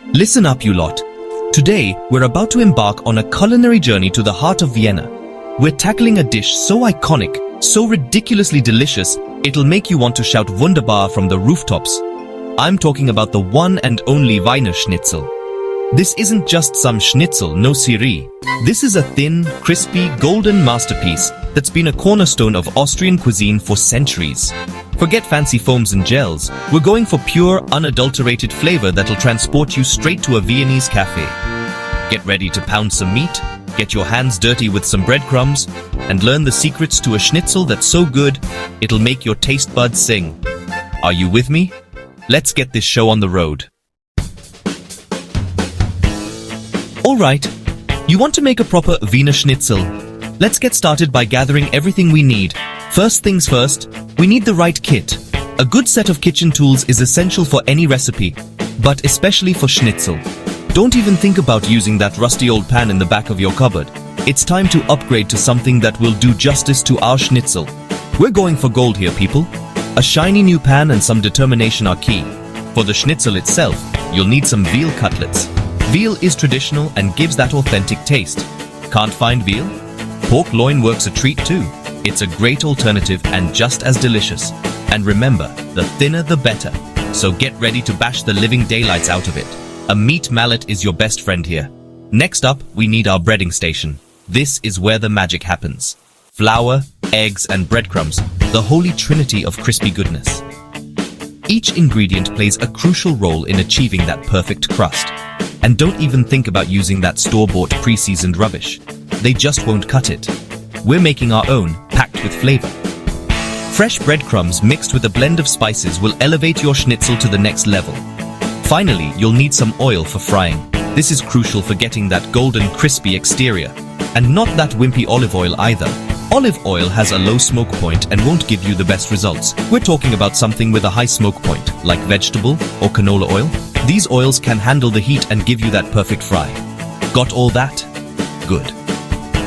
Listen up, you lot. Today, we're about to embark on a culinary journey to the heart of Vienna. We're tackling a dish so iconic, so ridiculously delicious, it'll make you want to shout Wunderbar from the rooftops. I'm talking about the one and only Wiener Schnitzel. This isn't just some schnitzel, no siree. This is a thin, crispy, golden masterpiece that's been a cornerstone of Austrian cuisine for centuries. Forget fancy foams and gels. We're going for pure, unadulterated flavor that'll transport you straight to a Viennese cafe. Get ready to pound some meat, get your hands dirty with some breadcrumbs, and learn the secrets to a schnitzel that's so good, it'll make your taste buds sing. Are you with me? Let's get this show on the road. Alright, you want to make a proper Wiener Schnitzel? Let's get started by gathering everything we need. First things first, we need the right kit. A good set of kitchen tools is essential for any recipe, but especially for schnitzel. Don't even think about using that rusty old pan in the back of your cupboard. It's time to upgrade to something that will do justice to our schnitzel. We're going for gold here, people. A shiny new pan and some determination are key. For the schnitzel itself, you'll need some veal cutlets. Veal is traditional and gives that authentic taste. Can't find veal? Pork loin works a treat too. It's a great alternative and just as delicious. And remember, the thinner the better. So get ready to bash the living daylights out of it. A meat mallet is your best friend here. Next up, we need our breading station. This is where the magic happens. Flour, eggs, and breadcrumbs, the holy trinity of crispy goodness. Each ingredient plays a crucial role in achieving that perfect crust. And don't even think about using that store-bought pre-seasoned rubbish. They just won't cut it. We're making our own, packed with flavor. Fresh breadcrumbs mixed with a blend of spices will elevate your schnitzel to the next level. Finally, you'll need some oil for frying. This is crucial for getting that golden, crispy exterior. And not that wimpy olive oil either. Olive oil has a low smoke point and won't give you the best results. We're talking about something with a high smoke point, like vegetable or canola oil. These oils can handle the heat and give you that perfect fry. Got all that? Good.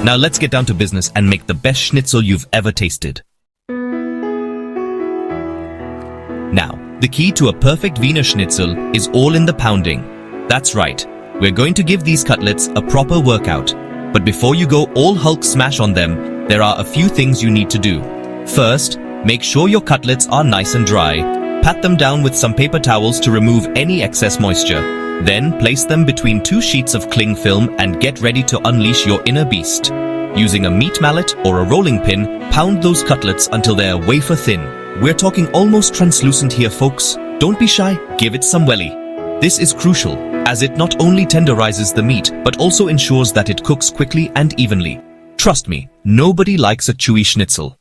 Now let's get down to business and make the best schnitzel you've ever tasted. Now, the key to a perfect Wiener Schnitzel is all in the pounding. That's right, we're going to give these cutlets a proper workout. But before you go all Hulk smash on them, there are a few things you need to do. First, make sure your cutlets are nice and dry. Pat them down with some paper towels to remove any excess moisture. Then place them between two sheets of cling film and get ready to unleash your inner beast. Using a meat mallet or a rolling pin, pound those cutlets until they're wafer thin. We're talking almost translucent here, folks. Don't be shy, give it some welly. This is crucial, as it not only tenderizes the meat, but also ensures that it cooks quickly and evenly. Trust me, nobody likes a chewy schnitzel.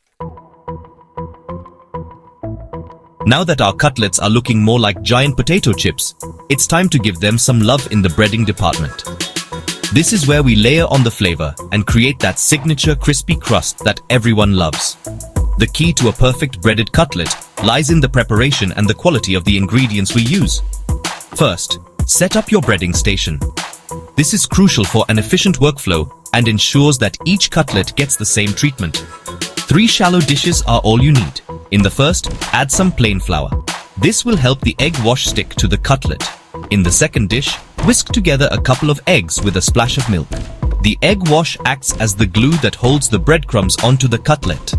Now that our cutlets are looking more like giant potato chips, it's time to give them some love in the breading department. This is where we layer on the flavor and create that signature crispy crust that everyone loves. The key to a perfect breaded cutlet lies in the preparation and the quality of the ingredients we use. First, set up your breading station. This is crucial for an efficient workflow and ensures that each cutlet gets the same treatment. 3 shallow dishes are all you need. In the first, add some plain flour. This will help the egg wash stick to the cutlet. In the second dish, whisk together a couple of eggs with a splash of milk. The egg wash acts as the glue that holds the breadcrumbs onto the cutlet.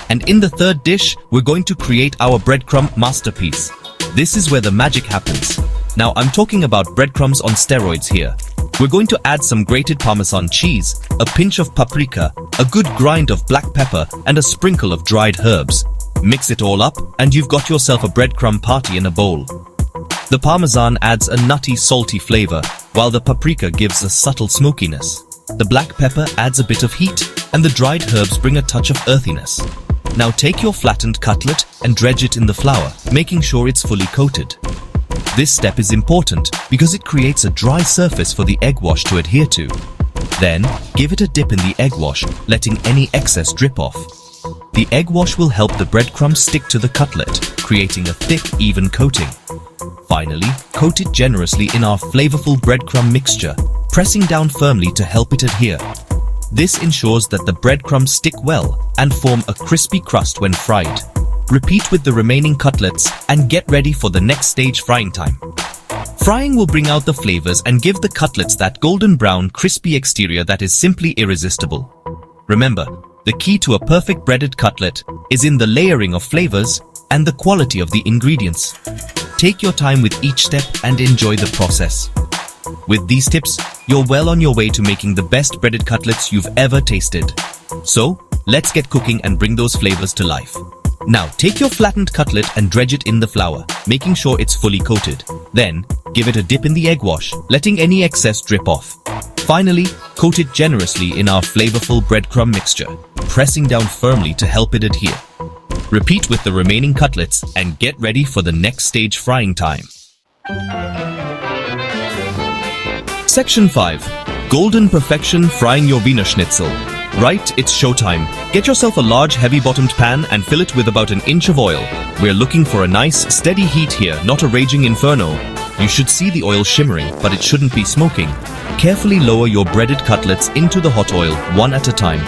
And in the third dish, we're going to create our breadcrumb masterpiece. This is where the magic happens. Now I'm talking about breadcrumbs on steroids here. We're going to add some grated Parmesan cheese, a pinch of paprika, a good grind of black pepper, and a sprinkle of dried herbs. Mix it all up, and you've got yourself a breadcrumb party in a bowl. The Parmesan adds a nutty, salty flavor, while the paprika gives a subtle smokiness. The black pepper adds a bit of heat, and the dried herbs bring a touch of earthiness. Now take your flattened cutlet and dredge it in the flour, making sure it's fully coated. This step is important because it creates a dry surface for the egg wash to adhere to. Then, give it a dip in the egg wash, letting any excess drip off. The egg wash will help the breadcrumbs stick to the cutlet, creating a thick, even coating. Finally, coat it generously in our flavorful breadcrumb mixture, pressing down firmly to help it adhere. This ensures that the breadcrumbs stick well and form a crispy crust when fried. Repeat with the remaining cutlets and get ready for the next stage frying time. Frying will bring out the flavors and give the cutlets that golden brown, crispy exterior that is simply irresistible. Remember, the key to a perfect breaded cutlet is in the layering of flavors and the quality of the ingredients. Take your time with each step and enjoy the process. With these tips, you're well on your way to making the best breaded cutlets you've ever tasted. So, let's get cooking and bring those flavors to life. Now, take your flattened cutlet and dredge it in the flour, making sure it's fully coated. Then, give it a dip in the egg wash, letting any excess drip off. Finally, coat it generously in our flavorful breadcrumb mixture, pressing down firmly to help it adhere. Repeat with the remaining cutlets and get ready for the next stage frying time. Section 5. Golden Perfection Frying Your Wiener Schnitzel. Right, it's showtime. Get yourself a large heavy-bottomed pan and fill it with about an inch of oil. We're looking for a nice, steady heat here, not a raging inferno. You should see the oil shimmering, but it shouldn't be smoking. Carefully lower your breaded cutlets into the hot oil, one at a time.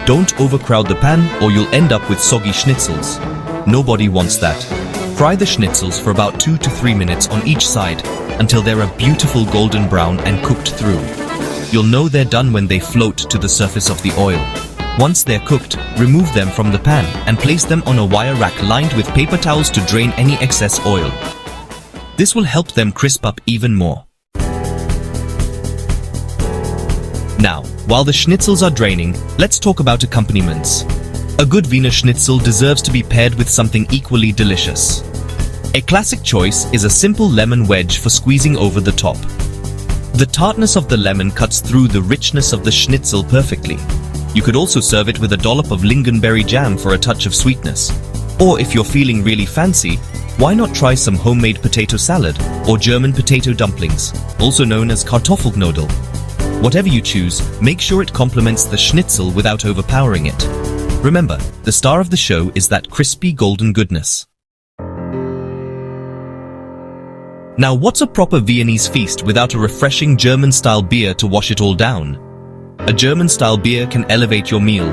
Don't overcrowd the pan or you'll end up with soggy schnitzels. Nobody wants that. Fry the schnitzels for about 2 to 3 minutes on each side until they're a beautiful golden brown and cooked through. You'll know they're done when they float to the surface of the oil. Once they're cooked, remove them from the pan and place them on a wire rack lined with paper towels to drain any excess oil. This will help them crisp up even more. Now, while the schnitzels are draining, let's talk about accompaniments. A good Wiener Schnitzel deserves to be paired with something equally delicious. A classic choice is a simple lemon wedge for squeezing over the top. The tartness of the lemon cuts through the richness of the schnitzel perfectly. You could also serve it with a dollop of lingonberry jam for a touch of sweetness. Or if you're feeling really fancy, why not try some homemade potato salad or German potato dumplings, also known as Kartoffelknödel. Whatever you choose, make sure it complements the schnitzel without overpowering it. Remember, the star of the show is that crispy golden goodness. Now, what's a proper Viennese feast without a refreshing German-style beer to wash it all down? A German-style beer can elevate your meal,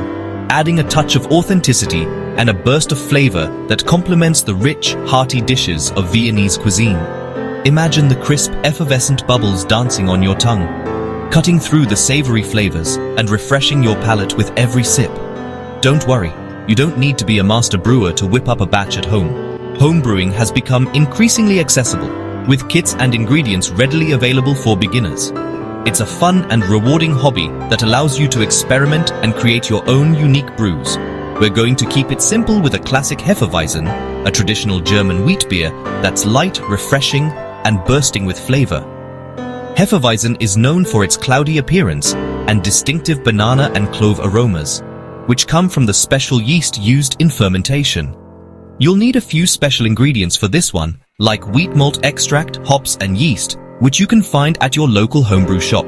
adding a touch of authenticity and a burst of flavor that complements the rich, hearty dishes of Viennese cuisine. Imagine the crisp, effervescent bubbles dancing on your tongue, cutting through the savory flavors and refreshing your palate with every sip. Don't worry, you don't need to be a master brewer to whip up a batch at home. Home brewing has become increasingly accessible, with kits and ingredients readily available for beginners. It's a fun and rewarding hobby that allows you to experiment and create your own unique brews. We're going to keep it simple with a classic Hefeweizen, a traditional German wheat beer that's light, refreshing, and bursting with flavor. Hefeweizen is known for its cloudy appearance and distinctive banana and clove aromas, which come from the special yeast used in fermentation. You'll need a few special ingredients for this one, like wheat malt extract, hops, and yeast, which you can find at your local homebrew shop.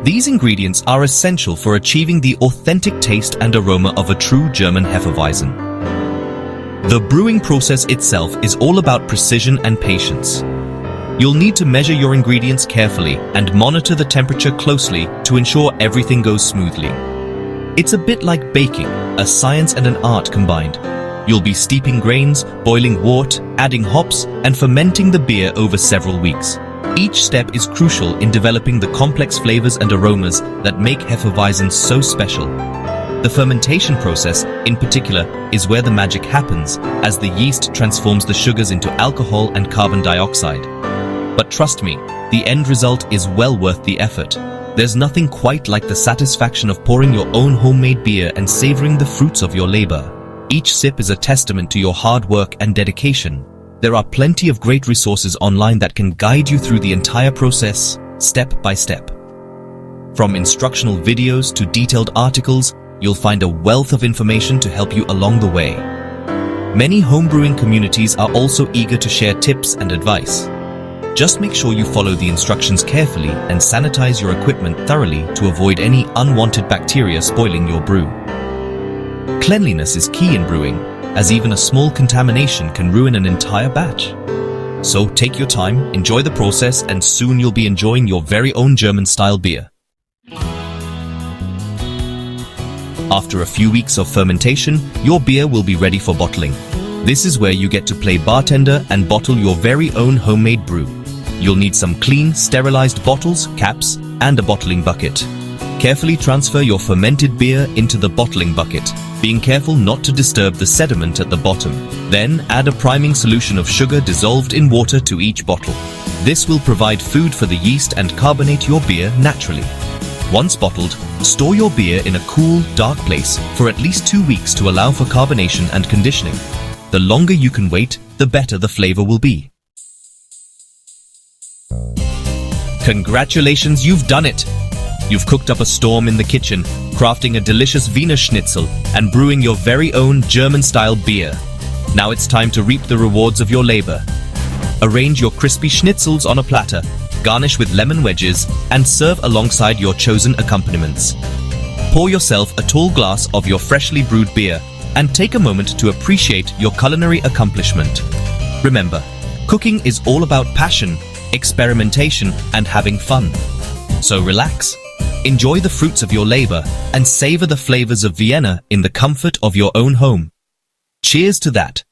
These ingredients are essential for achieving the authentic taste and aroma of a true German Hefeweizen. The brewing process itself is all about precision and patience. You'll need to measure your ingredients carefully and monitor the temperature closely to ensure everything goes smoothly. It's a bit like baking, a science and an art combined. You'll be steeping grains, boiling wort, adding hops, and fermenting the beer over several weeks. Each step is crucial in developing the complex flavors and aromas that make Hefeweizen so special. The fermentation process, in particular, is where the magic happens, as the yeast transforms the sugars into alcohol and carbon dioxide. But trust me, the end result is well worth the effort. There's nothing quite like the satisfaction of pouring your own homemade beer and savoring the fruits of your labor. Each sip is a testament to your hard work and dedication. There are plenty of great resources online that can guide you through the entire process, step by step. From instructional videos to detailed articles, you'll find a wealth of information to help you along the way. Many homebrewing communities are also eager to share tips and advice. Just make sure you follow the instructions carefully and sanitize your equipment thoroughly to avoid any unwanted bacteria spoiling your brew. Cleanliness is key in brewing, as even a small contamination can ruin an entire batch. So take your time, enjoy the process, and soon you'll be enjoying your very own German-style beer. After a few weeks of fermentation, your beer will be ready for bottling. This is where you get to play bartender and bottle your very own homemade brew. You'll need some clean, sterilized bottles, caps, and a bottling bucket. Carefully transfer your fermented beer into the bottling bucket, being careful not to disturb the sediment at the bottom. Then add a priming solution of sugar dissolved in water to each bottle. This will provide food for the yeast and carbonate your beer naturally. Once bottled, store your beer in a cool, dark place for at least 2 weeks to allow for carbonation and conditioning. The longer you can wait, the better the flavor will be. Congratulations, you've done it! You've cooked up a storm in the kitchen, crafting a delicious Wiener Schnitzel and brewing your very own German-style beer. Now it's time to reap the rewards of your labor. Arrange your crispy schnitzels on a platter, garnish with lemon wedges, and serve alongside your chosen accompaniments. Pour yourself a tall glass of your freshly brewed beer and take a moment to appreciate your culinary accomplishment. Remember, cooking is all about passion, experimentation, and having fun. So relax, enjoy the fruits of your labor, and savor the flavors of Vienna in the comfort of your own home. Cheers to that!